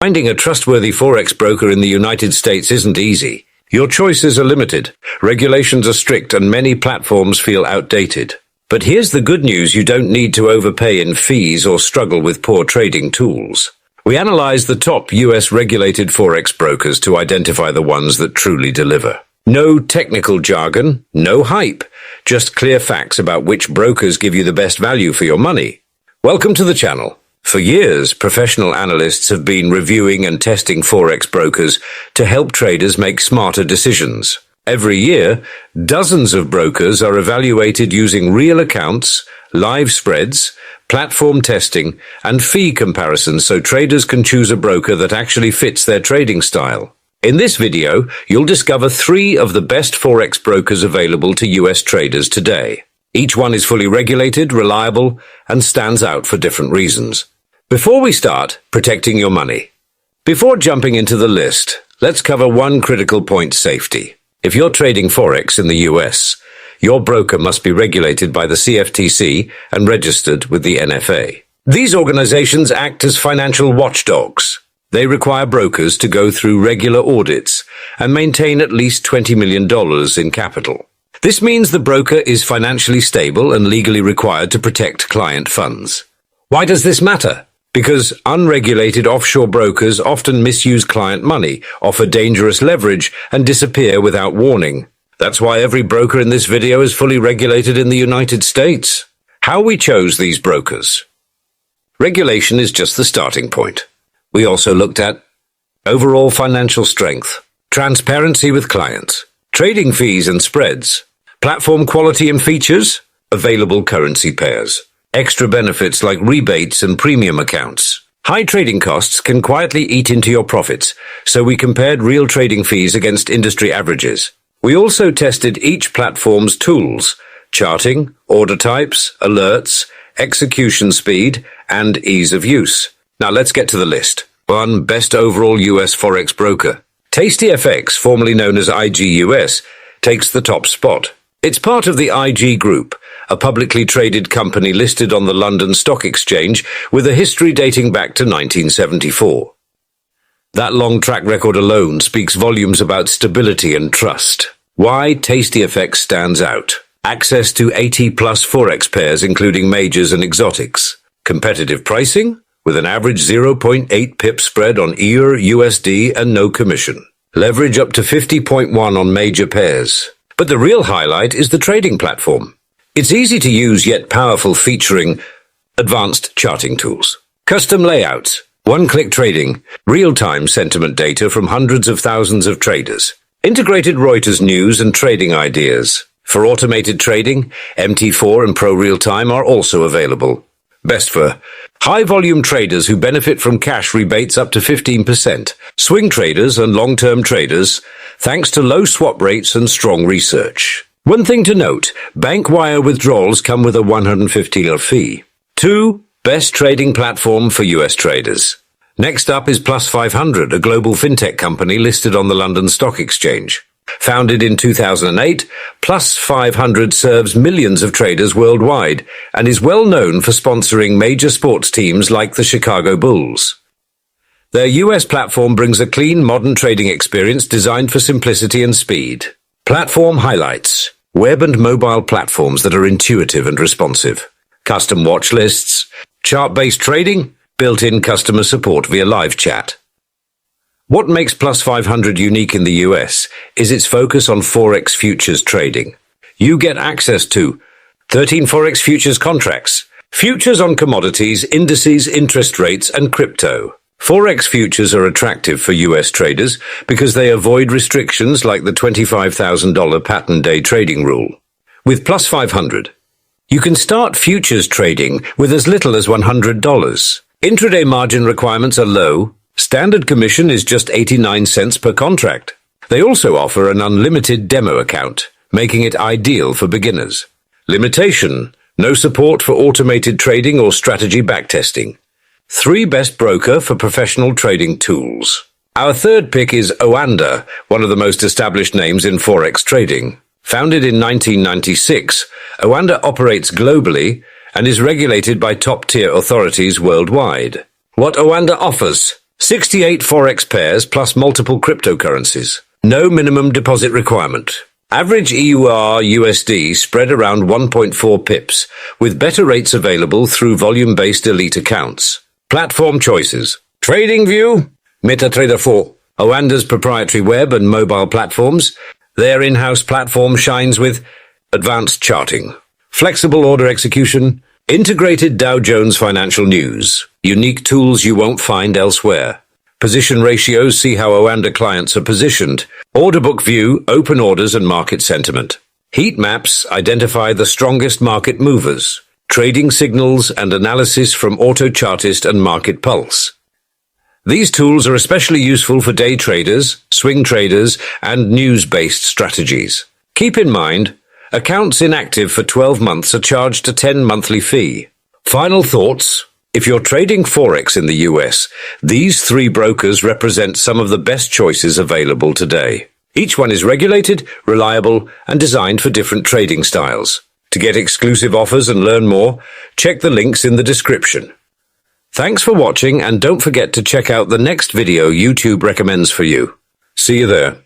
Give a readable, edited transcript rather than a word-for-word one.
Finding a trustworthy Forex broker in the United States isn't easy. Your choices are limited, regulations are strict, and many platforms feel outdated. But here's the good news: you don't need to overpay in fees or struggle with poor trading tools. We analyze the top US regulated Forex brokers to identify the ones that truly deliver. No technical jargon, no hype, just clear facts about which brokers give you the best value for your money. Welcome to the channel. For years, professional analysts have been reviewing and testing Forex brokers to help traders make smarter decisions. Every year, dozens of brokers are evaluated using real accounts, live spreads, platform testing, and fee comparisons so traders can choose a broker that actually fits their trading style. In this video, you'll discover 3 of the best Forex brokers available to US traders today. Each one is fully regulated, reliable, and stands out for different reasons. Before we start, protecting your money. Before jumping into the list, let's cover one critical point: safety. If you're trading Forex in the US, your broker must be regulated by the CFTC and registered with the NFA. These organizations act as financial watchdogs. They require brokers to go through regular audits and maintain at least $20 million in capital. This means the broker is financially stable and legally required to protect client funds. Why does this matter? Because unregulated offshore brokers often misuse client money, offer dangerous leverage, and disappear without warning. That's why every broker in this video is fully regulated in the United States. How we chose these brokers. Regulation is just the starting point. We also looked at overall financial strength, transparency with clients, trading fees and spreads, platform quality and features, available currency pairs, extra benefits like rebates and premium accounts. High trading costs can quietly eat into your profits, so we compared real trading fees against industry averages. We also tested each platform's tools: charting, order types, alerts, execution speed, and ease of use. Now let's get to the list. 1. Best overall US Forex broker. TastyFX, formerly known as IGUS, takes the top spot. It's part of the IG Group, a publicly traded company listed on the London Stock Exchange with a history dating back to 1974. That long track record alone speaks volumes about stability and trust. Why TastyFX stands out: access to 80-plus Forex pairs including majors and exotics, competitive pricing with an average 0.8 pip spread on EUR, USD, and no commission, leverage up to 50.1 on major pairs. But the real highlight is the trading platform. It's easy to use yet powerful, featuring advanced charting tools, custom layouts, one-click trading, real-time sentiment data from hundreds of thousands of traders, integrated Reuters news and trading ideas. For automated trading, MT4 and Pro Real-Time are also available. Best for high-volume traders who benefit from cash rebates up to 15%, swing traders and long-term traders, thanks to low swap rates and strong research. One thing to note: bank wire withdrawals come with a $150 fee. 2. Best trading platform for US traders. Next up is Plus 500, a global fintech company listed on the London Stock Exchange. Founded in 2008, Plus 500 serves millions of traders worldwide and is well known for sponsoring major sports teams like the Chicago Bulls. Their US platform brings a clean, modern trading experience designed for simplicity and speed. Platform highlights: web and mobile platforms that are intuitive and responsive, custom watch lists, chart-based trading, built-in customer support via live chat. What makes Plus 500 unique in the US is its focus on Forex futures trading. You get access to 13 Forex futures contracts, futures on commodities, indices, interest rates, and crypto. Forex futures are attractive for US traders because they avoid restrictions like the $25,000 pattern day trading rule. With Plus 500, you can start futures trading with as little as $100. Intraday margin requirements are low. Standard commission is just 89 cents per contract. They also offer an unlimited demo account, making it ideal for beginners. Limitation: no support for automated trading or strategy backtesting. 3. Best broker for professional trading tools. Our third pick is Oanda, one of the most established names in Forex trading. Founded in 1996, Oanda operates globally and is regulated by top-tier authorities worldwide. What Oanda offers: 68 Forex pairs plus multiple cryptocurrencies. No minimum deposit requirement. Average EUR USD spread around 1.4 pips, with better rates available through volume-based elite accounts. Platform choices. TradingView, MetaTrader 4, Oanda's proprietary web and mobile platforms. Their in-house platform shines with advanced charting, flexible order execution, integrated Dow Jones financial news, unique tools you won't find elsewhere. Position ratios see how Oanda clients are positioned. Order book view, open orders and market sentiment. Heat maps identify the strongest market movers. Trading signals and analysis from Auto Chartist and Market Pulse. These tools are especially useful for day traders, swing traders, and news-based strategies. Keep in mind, accounts inactive for 12 months are charged a 10 monthly fee. Final thoughts? If you're trading Forex in the US, these 3 brokers represent some of the best choices available today. Each one is regulated, reliable, and designed for different trading styles. To get exclusive offers and learn more, check the links in the description. Thanks for watching, and don't forget to check out the next video YouTube recommends for you. See you there.